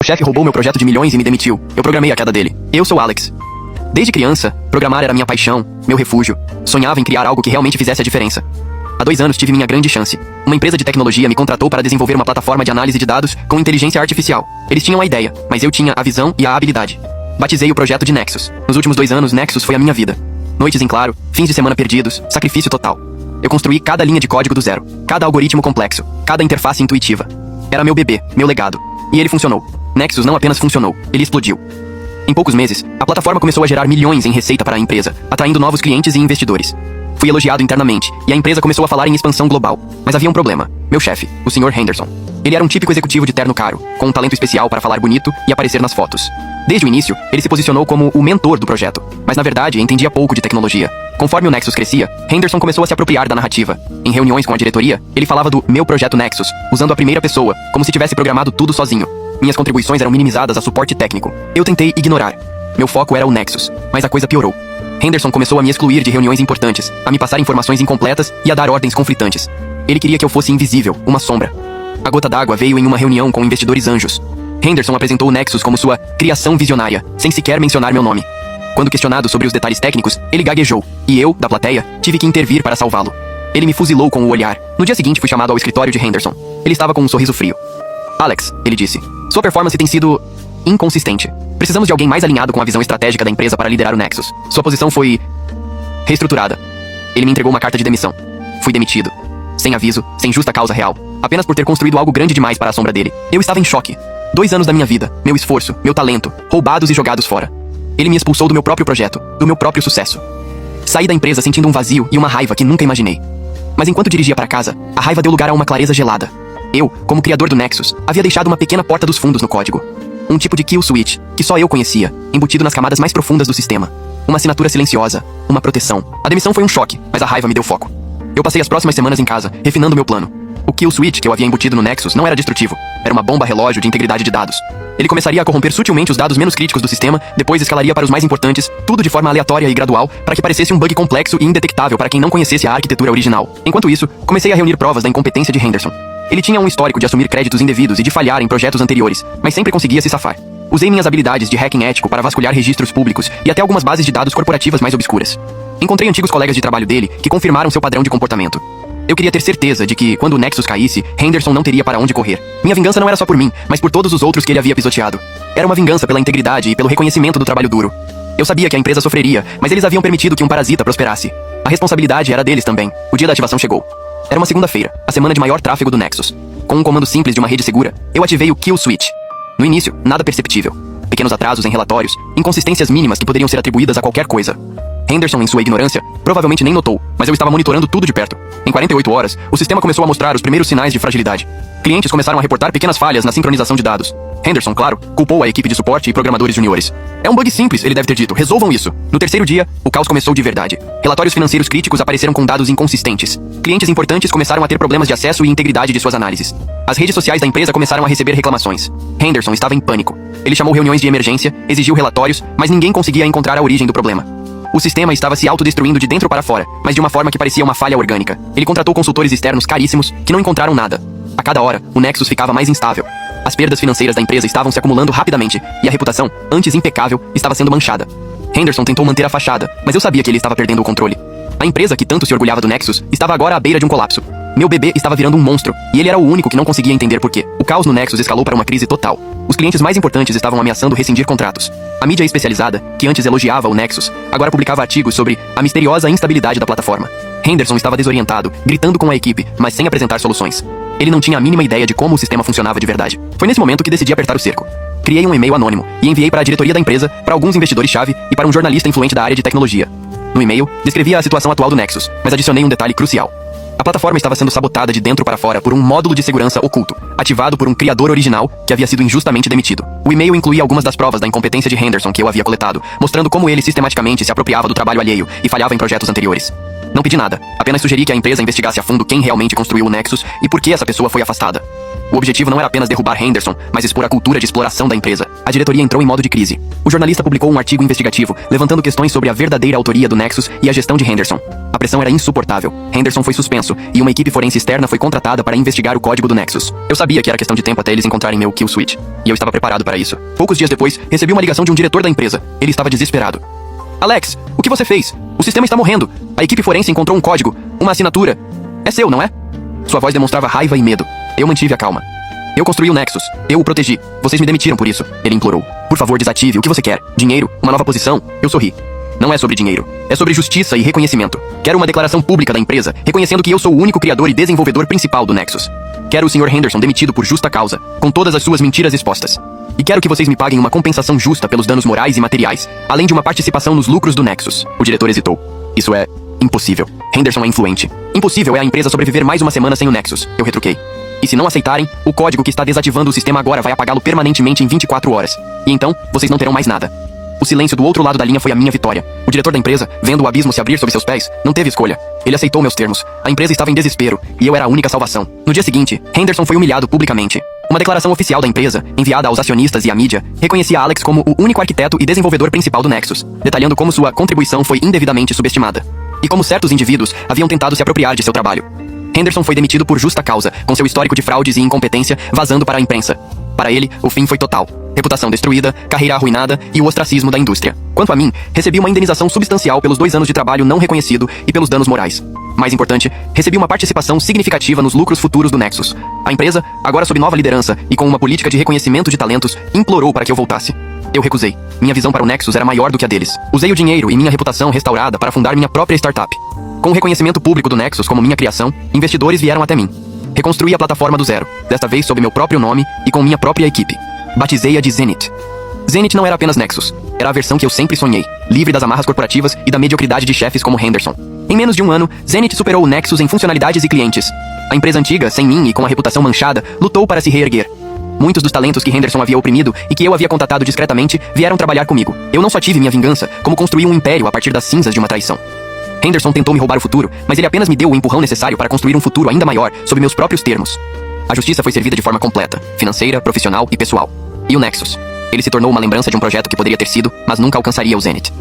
O chefe roubou meu projeto de milhões e me demitiu. Eu programei a queda dele. Eu sou Alex. Desde criança, programar era minha paixão, meu refúgio. Sonhava em criar algo que realmente fizesse a diferença. Há 2 anos tive minha grande chance. Uma empresa de tecnologia me contratou para desenvolver uma plataforma de análise de dados com inteligência artificial. Eles tinham a ideia, mas eu tinha a visão e a habilidade. Batizei o projeto de Nexus. Nos últimos 2 anos, Nexus foi a minha vida. Noites em claro, fins de semana perdidos, sacrifício total. Eu construí cada linha de código do zero, cada algoritmo complexo, cada interface intuitiva. Era meu bebê, meu legado. E ele funcionou. Nexus não apenas funcionou, ele explodiu. Em poucos meses, a plataforma começou a gerar milhões em receita para a empresa, atraindo novos clientes e investidores. Fui elogiado internamente, e a empresa começou a falar em expansão global. Mas havia um problema. Meu chefe, o Sr. Henderson. Ele era um típico executivo de terno caro, com um talento especial para falar bonito e aparecer nas fotos. Desde o início, ele se posicionou como o mentor do projeto, mas na verdade entendia pouco de tecnologia. Conforme o Nexus crescia, Henderson começou a se apropriar da narrativa. Em reuniões com a diretoria, ele falava do meu projeto Nexus, usando a primeira pessoa, como se tivesse programado tudo sozinho. Minhas contribuições eram minimizadas a suporte técnico. Eu tentei ignorar. Meu foco era o Nexus, mas a coisa piorou. Henderson começou a me excluir de reuniões importantes, a me passar informações incompletas e a dar ordens conflitantes. Ele queria que eu fosse invisível, uma sombra. A gota d'água veio em uma reunião com investidores anjos. Henderson apresentou o Nexus como sua criação visionária, sem sequer mencionar meu nome. Quando questionado sobre os detalhes técnicos, ele gaguejou, e eu, da plateia, tive que intervir para salvá-lo. Ele me fuzilou com o olhar. No dia seguinte, fui chamado ao escritório de Henderson. Ele estava com um sorriso frio. Alex, ele disse, sua performance tem sido inconsistente. Precisamos de alguém mais alinhado com a visão estratégica da empresa para liderar o Nexus. Sua posição foi reestruturada. Ele me entregou uma carta de demissão. Fui demitido. Sem aviso, sem justa causa real. Apenas por ter construído algo grande demais para a sombra dele. Eu estava em choque. 2 anos da minha vida, meu esforço, meu talento, roubados e jogados fora. Ele me expulsou do meu próprio projeto, do meu próprio sucesso. Saí da empresa sentindo um vazio e uma raiva que nunca imaginei. Mas enquanto dirigia para casa, a raiva deu lugar a uma clareza gelada. Eu, como criador do Nexus, havia deixado uma pequena porta dos fundos no código. Um tipo de kill switch, que só eu conhecia, embutido nas camadas mais profundas do sistema. Uma assinatura silenciosa, uma proteção. A demissão foi um choque, mas a raiva me deu foco. Eu passei as próximas semanas em casa, refinando meu plano. O kill switch que eu havia embutido no Nexus não era destrutivo. Era uma bomba relógio de integridade de dados. Ele começaria a corromper sutilmente os dados menos críticos do sistema, depois escalaria para os mais importantes, tudo de forma aleatória e gradual, para que parecesse um bug complexo e indetectável para quem não conhecesse a arquitetura original. Enquanto isso, comecei a reunir provas da incompetência de Henderson. Ele tinha um histórico de assumir créditos indevidos e de falhar em projetos anteriores, mas sempre conseguia se safar. Usei minhas habilidades de hacking ético para vasculhar registros públicos e até algumas bases de dados corporativas mais obscuras. Encontrei antigos colegas de trabalho dele que confirmaram seu padrão de comportamento. Eu queria ter certeza de que, quando o Nexus caísse, Henderson não teria para onde correr. Minha vingança não era só por mim, mas por todos os outros que ele havia pisoteado. Era uma vingança pela integridade e pelo reconhecimento do trabalho duro. Eu sabia que a empresa sofreria, mas eles haviam permitido que um parasita prosperasse. A responsabilidade era deles também. O dia da ativação chegou. Era uma segunda-feira, a semana de maior tráfego do Nexus. Com um comando simples de uma rede segura, eu ativei o Kill Switch. No início, nada perceptível. Pequenos atrasos em relatórios, inconsistências mínimas que poderiam ser atribuídas a qualquer coisa. Henderson, em sua ignorância, provavelmente nem notou, mas eu estava monitorando tudo de perto. Em 48 horas, o sistema começou a mostrar os primeiros sinais de fragilidade. Clientes começaram a reportar pequenas falhas na sincronização de dados. Henderson, claro, culpou a equipe de suporte e programadores juniores. É um bug simples, ele deve ter dito. Resolvam isso. No terceiro dia, o caos começou de verdade. Relatórios financeiros críticos apareceram com dados inconsistentes. Clientes importantes começaram a ter problemas de acesso e integridade de suas análises. As redes sociais da empresa começaram a receber reclamações. Henderson estava em pânico. Ele chamou reuniões de emergência, exigiu relatórios, mas ninguém conseguia encontrar a origem do problema. O sistema estava se autodestruindo de dentro para fora, mas de uma forma que parecia uma falha orgânica. Ele contratou consultores externos caríssimos que não encontraram nada. A cada hora, o Nexus ficava mais instável. As perdas financeiras da empresa estavam se acumulando rapidamente, e a reputação, antes impecável, estava sendo manchada. Henderson tentou manter a fachada, mas eu sabia que ele estava perdendo o controle. A empresa que tanto se orgulhava do Nexus estava agora à beira de um colapso. Meu bebê estava virando um monstro, e ele era o único que não conseguia entender por quê. O caos no Nexus escalou para uma crise total. Os clientes mais importantes estavam ameaçando rescindir contratos. A mídia especializada, que antes elogiava o Nexus, agora publicava artigos sobre a misteriosa instabilidade da plataforma. Henderson estava desorientado, gritando com a equipe, mas sem apresentar soluções. Ele não tinha a mínima ideia de como o sistema funcionava de verdade. Foi nesse momento que decidi apertar o cerco. Criei um e-mail anônimo e enviei para a diretoria da empresa, para alguns investidores-chave e para um jornalista influente da área de tecnologia. No e-mail, descrevia a situação atual do Nexus, mas adicionei um detalhe crucial. A plataforma estava sendo sabotada de dentro para fora por um módulo de segurança oculto, ativado por um criador original que havia sido injustamente demitido. O e-mail incluía algumas das provas da incompetência de Henderson que eu havia coletado, mostrando como ele sistematicamente se apropriava do trabalho alheio e falhava em projetos anteriores. Não pedi nada, apenas sugeri que a empresa investigasse a fundo quem realmente construiu o Nexus e por que essa pessoa foi afastada. O objetivo não era apenas derrubar Henderson, mas expor a cultura de exploração da empresa. A diretoria entrou em modo de crise. O jornalista publicou um artigo investigativo, levantando questões sobre a verdadeira autoria do Nexus e a gestão de Henderson. A pressão era insuportável. Henderson foi suspenso, e uma equipe forense externa foi contratada para investigar o código do Nexus. Eu sabia que era questão de tempo até eles encontrarem meu kill switch, e eu estava preparado para isso. Poucos dias depois, recebi uma ligação de um diretor da empresa. Ele estava desesperado. Alex, o que você fez? O sistema está morrendo. A equipe forense encontrou um código, uma assinatura. É seu, não é? Sua voz demonstrava raiva e medo. Eu mantive a calma. Eu construí o Nexus. Eu o protegi. Vocês me demitiram por isso. Ele implorou. Por favor, desative. O que você quer? Dinheiro? Uma nova posição? Eu sorri. Não é sobre dinheiro. É sobre justiça e reconhecimento. Quero uma declaração pública da empresa, reconhecendo que eu sou o único criador e desenvolvedor principal do Nexus. Quero o Sr. Henderson demitido por justa causa, com todas as suas mentiras expostas. E quero que vocês me paguem uma compensação justa pelos danos morais e materiais, além de uma participação nos lucros do Nexus. O diretor hesitou. Isso é impossível. Henderson é influente. Impossível é a empresa sobreviver mais uma semana sem o Nexus. Eu retruquei. E se não aceitarem, o código que está desativando o sistema agora vai apagá-lo permanentemente em 24 horas. E então, vocês não terão mais nada. O silêncio do outro lado da linha foi a minha vitória. O diretor da empresa, vendo o abismo se abrir sob seus pés, não teve escolha. Ele aceitou meus termos. A empresa estava em desespero, e eu era a única salvação. No dia seguinte, Henderson foi humilhado publicamente. Uma declaração oficial da empresa, enviada aos acionistas e à mídia, reconhecia Alex como o único arquiteto e desenvolvedor principal do Nexus, detalhando como sua contribuição foi indevidamente subestimada. E como certos indivíduos haviam tentado se apropriar de seu trabalho. Henderson foi demitido por justa causa, com seu histórico de fraudes e incompetência vazando para a imprensa. Para ele, o fim foi total. Reputação destruída, carreira arruinada e o ostracismo da indústria. Quanto a mim, recebi uma indenização substancial pelos 2 anos de trabalho não reconhecido e pelos danos morais. Mais importante, recebi uma participação significativa nos lucros futuros do Nexus. A empresa, agora sob nova liderança e com uma política de reconhecimento de talentos, implorou para que eu voltasse. Eu recusei. Minha visão para o Nexus era maior do que a deles. Usei o dinheiro e minha reputação restaurada para fundar minha própria startup. Com o reconhecimento público do Nexus como minha criação, investidores vieram até mim. Reconstruí a plataforma do zero, desta vez sob meu próprio nome e com minha própria equipe. Batizei-a de Zenith. Zenith não era apenas Nexus, era a versão que eu sempre sonhei, livre das amarras corporativas e da mediocridade de chefes como Henderson. Em menos de um ano, Zenith superou o Nexus em funcionalidades e clientes. A empresa antiga, sem mim e com a reputação manchada, lutou para se reerguer. Muitos dos talentos que Henderson havia oprimido e que eu havia contatado discretamente vieram trabalhar comigo. Eu não só tive minha vingança, como construí um império a partir das cinzas de uma traição. Henderson tentou me roubar o futuro, mas ele apenas me deu o empurrão necessário para construir um futuro ainda maior, sob meus próprios termos. A justiça foi servida de forma completa, financeira, profissional e pessoal. E o Nexus? Ele se tornou uma lembrança de um projeto que poderia ter sido, mas nunca alcançaria o Zenith.